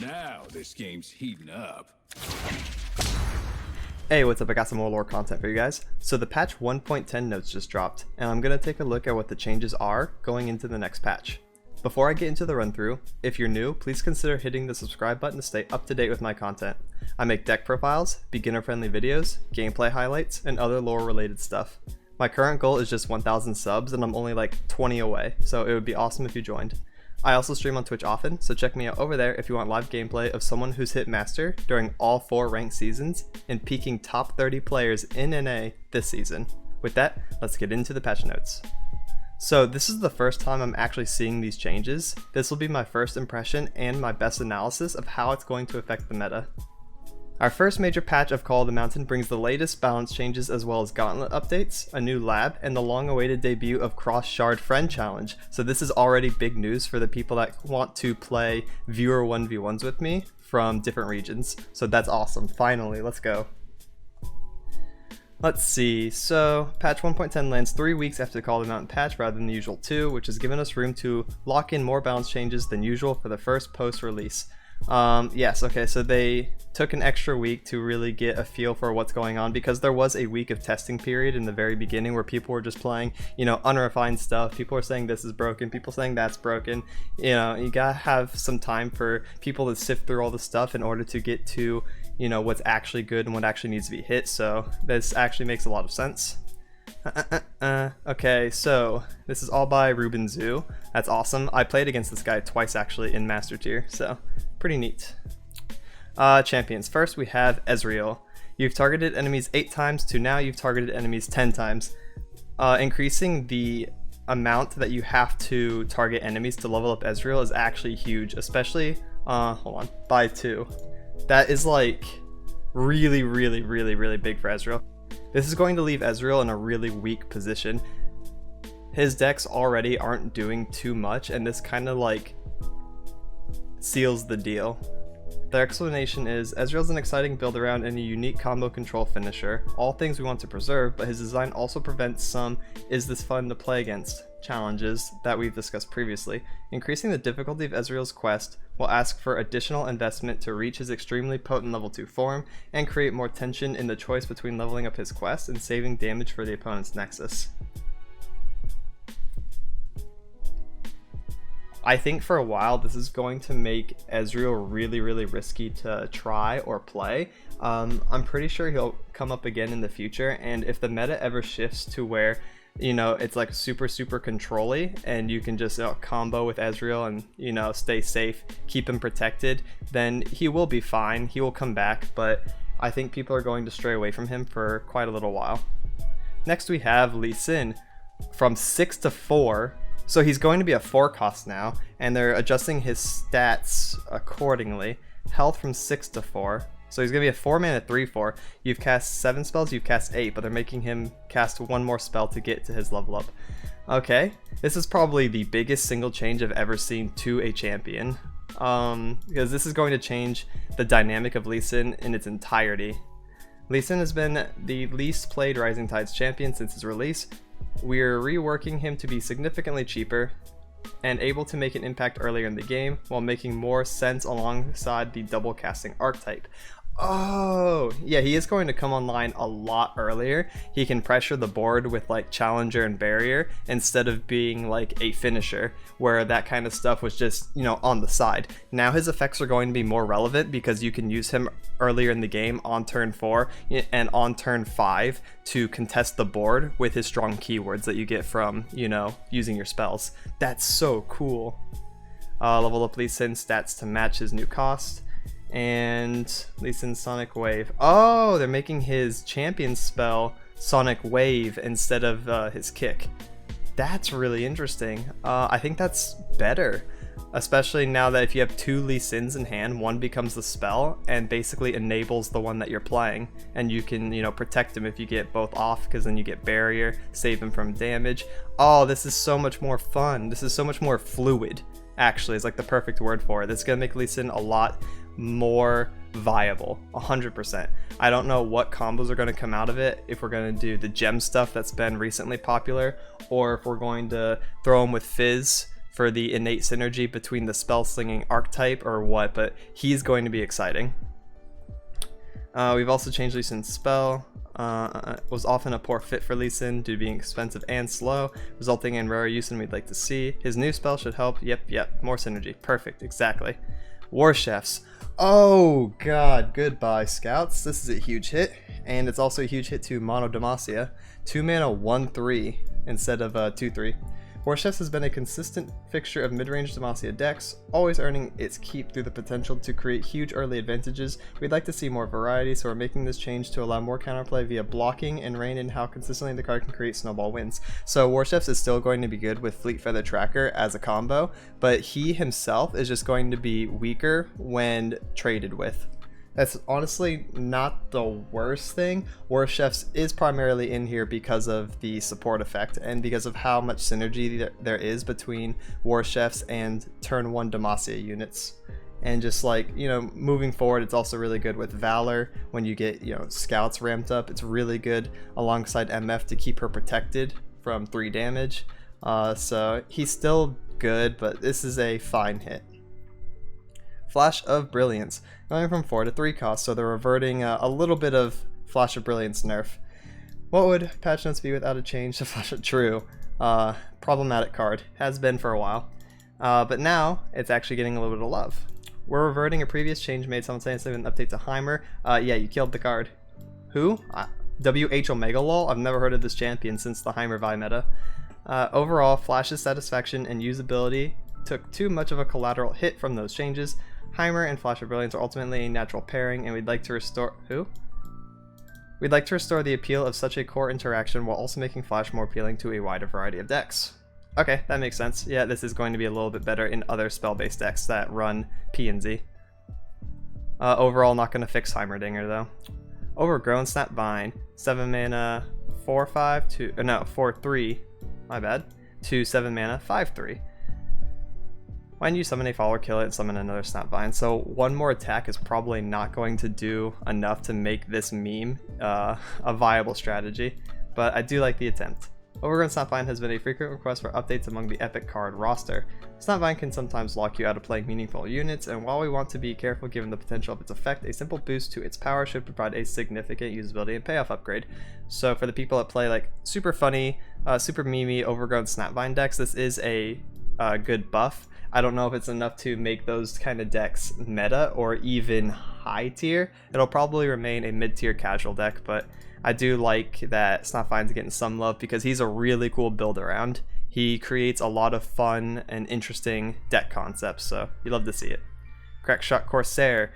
Now this game's heating up. Hey, what's up? I got some more lore content for you guys. So the patch 1.10 notes just dropped, and I'm going to take a look at what the changes are going into the next patch. Before I get into the run through, if you're new, please consider hitting the subscribe button to stay up to date with my content. I make deck profiles, beginner friendly videos, gameplay highlights, and other lore related stuff. My current goal is just 1,000 subs and I'm only like 20 away, so it would be awesome if you joined. I also stream on Twitch often, so check me out over there if you want live gameplay of someone who's hit Master during all 4 ranked seasons and peaking top 30 players in NA this season. With that, let's get into the patch notes. So this is the first time I'm actually seeing these changes. This will be my first impression and my best analysis of how it's going to affect the meta. Our first major patch of Call of the Mountain brings the latest balance changes as well as gauntlet updates, a new lab, and the long-awaited debut of Cross Shard Friend Challenge. So this is already big news for the people that want to play viewer 1v1s with me from different regions. So that's awesome. Finally, let's go. Let's see, so patch 1.10 lands 3 weeks after the Call of the Mountain patch rather than the usual 2, which has given us room to lock in more balance changes than usual for the first post-release. Yes, okay, so they took an extra week to really get a feel for what's going on because there was a week of testing period in the very beginning where people were just playing, unrefined stuff. People are saying this is broken, people saying that's broken. You gotta have some time for people to sift through all the stuff in order to get to, what's actually good and what actually needs to be hit, so this actually makes a lot of sense. Okay, so this is all by Ruben Zoo. That's awesome. I played against this guy twice actually in Master Tier, so pretty neat. Champions. First we have Ezreal. You've targeted enemies 8 times to now you've targeted enemies 10 times. Increasing the amount that you have to target enemies to level up Ezreal is actually huge, especially, by 2. That is like really big for Ezreal. This is going to leave Ezreal in a really weak position. His decks already aren't doing too much, and this kind of like seals the deal. Their explanation is, Ezreal's an exciting build around and a unique combo control finisher, all things we want to preserve, but his design also prevents some "is this fun to play against" challenges that we've discussed previously. Increasing the difficulty of Ezreal's quest will ask for additional investment to reach his extremely potent level 2 form, and create more tension in the choice between leveling up his quest and saving damage for the opponent's nexus. I think for a while this is going to make Ezreal really risky to try or play. I'm pretty sure he'll come up again in the future, and if the meta ever shifts to where it's like super control-y and you can just combo with Ezreal and stay safe, keep him protected, then he will be fine, he will come back, but I think people are going to stray away from him for quite a little while. Next we have Lee Sin from 6 to 4. So he's going to be a 4 cost now, and they're adjusting his stats accordingly. Health from 6 to 4. So he's going to be a 4 mana 3/4. You've cast 7 spells, you've cast 8, but they're making him cast 1 more spell to get to his level up. Okay, this is probably the biggest single change I've ever seen to a champion. Because this is going to change the dynamic of Lee Sin in its entirety. Lee Sin has been the least played Rising Tides champion since his release. We're reworking him to be significantly cheaper and able to make an impact earlier in the game while making more sense alongside the double casting archetype. Oh, yeah, he is going to come online a lot earlier. He can pressure the board with like Challenger and Barrier instead of being like a finisher, where that kind of stuff was just, on the side. Now his effects are going to be more relevant because you can use him earlier in the game on turn 4 and on turn 5 to contest the board with his strong keywords that you get from, using your spells. That's so cool. Level up Lee Sin stats to match his new cost. And Lee Sin's Sonic Wave. Oh, they're making his champion spell Sonic Wave instead of his kick. That's really interesting. I think that's better, especially now that if you have 2 Lee Sins in hand, one becomes the spell and basically enables the one that you're playing, and you can protect him if you get both off, because then you get barrier, save him from damage. Oh, this is so much more fun. This is so much more fluid, actually, is like the perfect word for it. This is gonna make Lee Sin a lot more viable, 100%. I don't know what combos are going to come out of it, if we're going to do the gem stuff that's been recently popular, or if we're going to throw him with Fizz for the innate synergy between the spell slinging archetype or what, but he's going to be exciting. We've also changed Lee Sin's spell. Was often a poor fit for Lee Sin due to being expensive and slow, resulting in rarer use than we'd like to see. His new spell should help. Yep, more synergy. Perfect, exactly. War Chefs. Oh god, goodbye Scouts. This is a huge hit, and it's also a huge hit to Mono Demacia. 2 mana 1/3 instead of 2/3. War Chefs has been a consistent fixture of mid-range Demacia decks, always earning its keep through the potential to create huge early advantages. We'd like to see more variety, so we're making this change to allow more counterplay via blocking and rein in how consistently the card can create snowball wins. So War Chefs is still going to be good with Fleet Feather Tracker as a combo, but he himself is just going to be weaker when traded with. That's honestly not the worst thing. War Chefs is primarily in here because of the support effect and because of how much synergy there is between War Chefs and turn 1 Demacia units. And just like, you know, moving forward, it's also really good with Valor when you get, you know, Scouts ramped up. It's really good alongside MF to keep her protected from 3 damage. So he's still good, but this is a fine hit. Flash of Brilliance, going from 4 to 3 cost, so they're reverting a little bit of Flash of Brilliance nerf. What would patch notes be without a change to Flash of True? Problematic card, has been for a while, but now it's actually getting a little bit of love. We're reverting a previous change made simultaneously with an update to Heimer. Yeah, you killed the card. Who? WH Omega lol? I've never heard of this champion since the Heimer Vi meta. Overall, Flash's satisfaction and usability took too much of a collateral hit from those changes. Heimer and Flash of Brilliance are ultimately a natural pairing, and we'd like to restore... Who? We'd like to restore the appeal of such a core interaction while also making Flash more appealing to a wider variety of decks. Okay, that makes sense. Yeah, this is going to be a little bit better in other spell-based decks that run P and Z. Overall, not going to fix Heimerdinger, though. Overgrown, Snapvine. 7 mana, 4/5 to... no, 4/3. My bad. To 7 mana, 5/3. When you summon a follower, kill it, and summon another Snapvine. So one more attack is probably not going to do enough to make this meme a viable strategy, but I do like the attempt. Overgrown Snapvine has been a frequent request for updates among the Epic card roster. Snapvine can sometimes lock you out of playing meaningful units, and while we want to be careful given the potential of its effect, a simple boost to its power should provide a significant usability and payoff upgrade. So for the people that play like super funny, super memey Overgrown Snapvine decks, this is a good buff. I don't know if it's enough to make those kind of decks meta or even high tier. It'll probably remain a mid-tier casual deck, but I do like that Snapvine's getting some love because he's a really cool build around. He creates a lot of fun and interesting deck concepts, so you love to see it. Crackshot Corsair.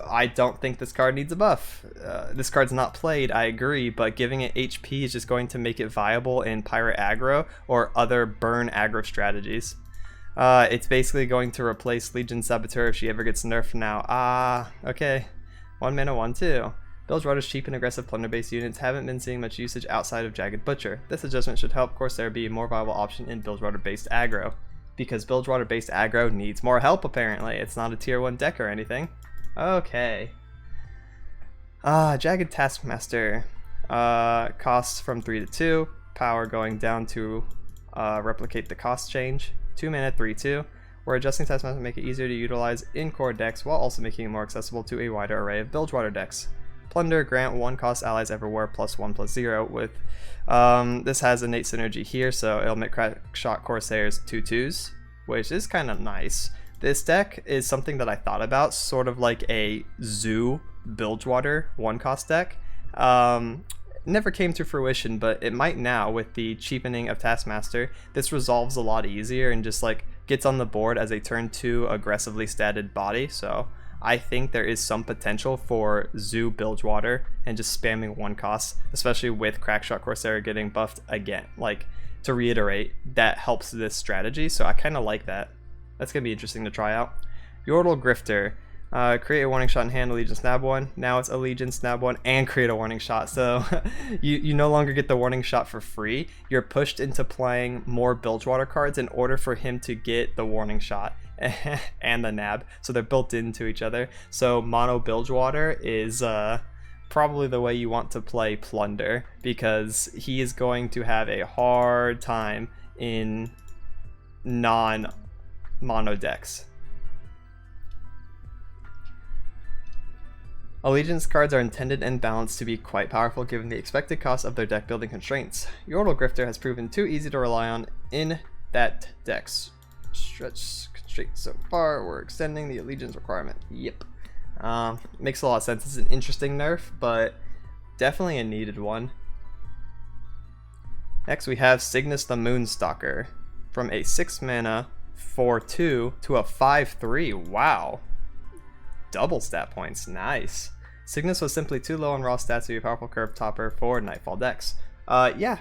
I don't think this card needs a buff. This card's not played, I agree, but giving it HP is just going to make it viable in Pirate aggro or other burn aggro strategies. It's basically going to replace Legion Saboteur if she ever gets nerfed now. Okay. 1 mana, 1/2. Bilgewater's cheap and aggressive plunder-based units haven't been seeing much usage outside of Jagged Butcher. This adjustment should help Corsair be a more viable option in Bilgewater-based aggro. Because Bilgewater-based aggro needs more help, apparently. It's not a tier 1 deck or anything. Okay. Jagged Taskmaster. Costs from 3 to 2. Power going down to replicate the cost change. 2 mana, 3/2. We're adjusting Taskmaster to make it easier to utilize in core decks while also making it more accessible to a wider array of Bilgewater decks. Plunder, grant 1 cost allies everywhere +1/+0 with this has innate synergy here, so it'll make Crackshot Corsairs 2/2s, which is kind of nice. This deck is something that I thought about, sort of like a Zoo Bilgewater 1 cost deck. Never came to fruition, but it might now with the cheapening of Taskmaster. This resolves a lot easier and just like gets on the board as a turn 2 aggressively statted body, so I think there is some potential for Zoo Bilgewater and just spamming 1 cost, especially with Crackshot Corsair getting buffed again. Like, to reiterate, that helps this strategy, so I kind of like that. That's going to be interesting to try out. Yordle Grifter. Create a warning shot in hand, Allegiance Snab 1. Now it's Allegiance Snab 1 and create a warning shot. So you no longer get the warning shot for free. You're pushed into playing more Bilgewater cards in order for him to get the warning shot and the nab. So they're built into each other. So mono Bilgewater is probably the way you want to play Plunder, because he is going to have a hard time in non mono decks. Allegiance cards are intended and balanced to be quite powerful given the expected cost of their deck building constraints. Yordle Grifter has proven too easy to rely on in that deck's stretch constraints so far. We're extending the Allegiance requirement. Yep. Makes a lot of sense. It's an interesting nerf, but definitely a needed one. Next we have Cygnus the Moonstalker. From a 6 mana 4/2 to a 5/3. Wow. Double stat points. Nice. Cygnus was simply too low on raw stats to be a powerful curve topper for Nightfall decks. Yeah.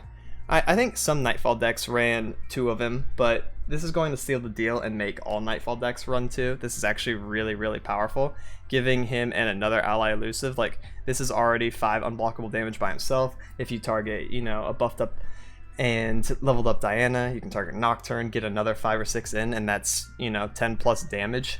I think some Nightfall decks ran 2 of him, but this is going to seal the deal and make all Nightfall decks run 2. This is actually really, really powerful. Giving him and another ally elusive, like, this is already 5 unblockable damage by himself. If you target, you know, a buffed up and leveled up Diana, you can target Nocturne, get another 5 or 6 in, and that's, you know, 10 plus damage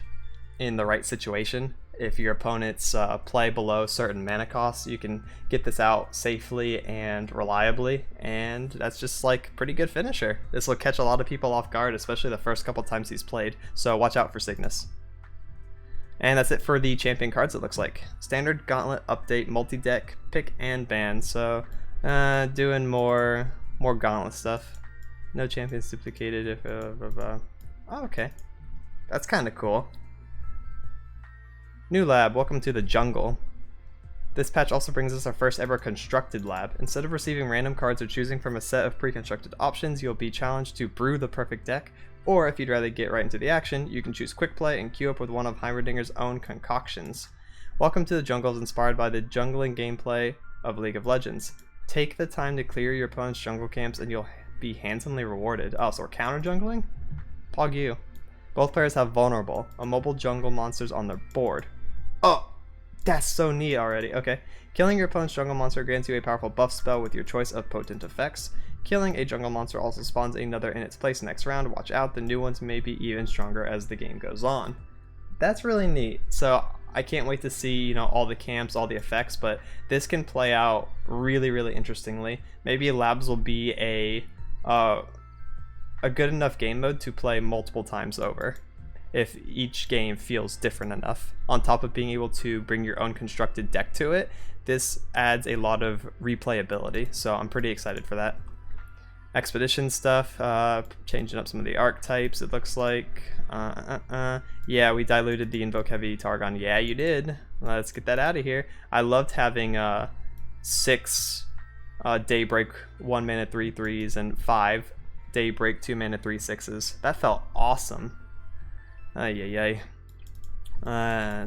in the right situation. If your opponents play below certain mana costs, you can get this out safely and reliably, and that's just like pretty good finisher. This will catch a lot of people off guard, especially the first couple times he's played, so watch out for Cygnus. And that's it for the champion cards, it looks like. Standard, Gauntlet, Update, Multi-Deck, Pick, and Ban, so doing more Gauntlet stuff. No champions duplicated if oh, okay. That's kind of cool. New lab, welcome to the jungle. This patch also brings us our first ever constructed lab. Instead of receiving random cards or choosing from a set of pre-constructed options, you'll be challenged to brew the perfect deck, or if you'd rather get right into the action, you can choose quick play and queue up with one of Heimerdinger's own concoctions. Welcome to the jungle is inspired by the jungling gameplay of League of Legends. Take the time to clear your opponent's jungle camps and you'll be handsomely rewarded. Oh, so we're counter jungling? Pog you. Both players have Vulnerable, a mobile jungle monsters on their board. Oh, that's so neat already. Okay. Killing your opponent's jungle monster grants you a powerful buff spell with your choice of potent effects. Killing a jungle monster also spawns another in its place next round. Watch out, the new ones may be even stronger as the game goes on. That's really neat. So I can't wait to see, you know, all the camps, all the effects, but this can play out really, really interestingly. Maybe labs will be a good enough game mode to play multiple times over, if each game feels different enough. On top of being able to bring your own constructed deck to it, this adds a lot of replayability, so I'm pretty excited for that. Expedition stuff, changing up some of the archetypes, it looks like. Yeah, we diluted the Invoke Heavy Targon. Yeah, you did. Let's get that out of here. I loved having 6 Daybreak 1 mana 3/3s and 5 Daybreak 2 mana 3/6s. That felt awesome. Ayyy.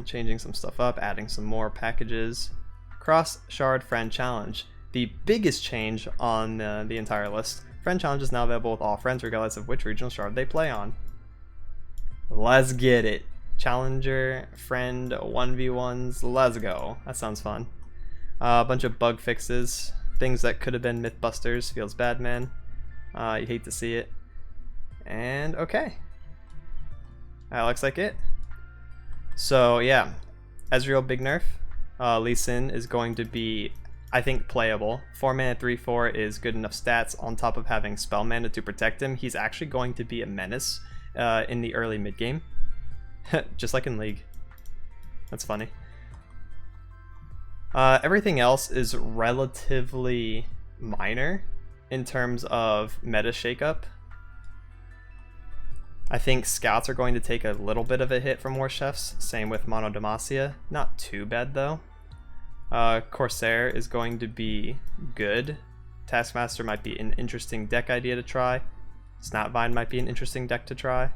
Changing some stuff up, adding some more packages. Cross Shard Friend Challenge. The biggest change on the entire list. Friend Challenge is now available with all friends regardless of which regional shard they play on. Let's get it. Challenger, friend, 1v1s, let's go. That sounds fun. A bunch of bug fixes. Things that could have been Mythbusters. Feels bad, man. You hate to see it. And okay. That looks like it. So yeah, Ezreal big nerf. Lee Sin is going to be, I think, playable. 4 mana 3/4 is good enough stats on top of having spell mana to protect him. He's actually going to be a menace in the early mid game, just like in League. That's funny. Everything else is relatively minor in terms of meta shakeup. I think scouts are going to take a little bit of a hit from War Chefs, same with Mono Demacia. Not too bad though. Corsair is going to be good. Taskmaster might be an interesting deck idea to try. Snapvine might be an interesting deck to try.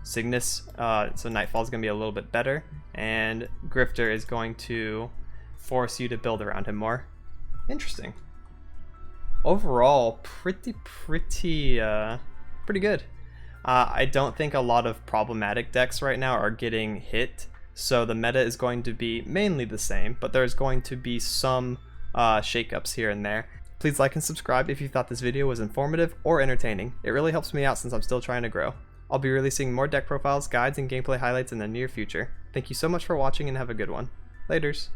Cygnus, so Nightfall is going to be a little bit better. And Grifter is going to force you to build around him more. Interesting. Overall, pretty good. I don't think a lot of problematic decks right now are getting hit, so the meta is going to be mainly the same, but there's going to be some shakeups here and there. Please like and subscribe if you thought this video was informative or entertaining. It really helps me out since I'm still trying to grow. I'll be releasing more deck profiles, guides, and gameplay highlights in the near future. Thank you so much for watching and have a good one. Laters.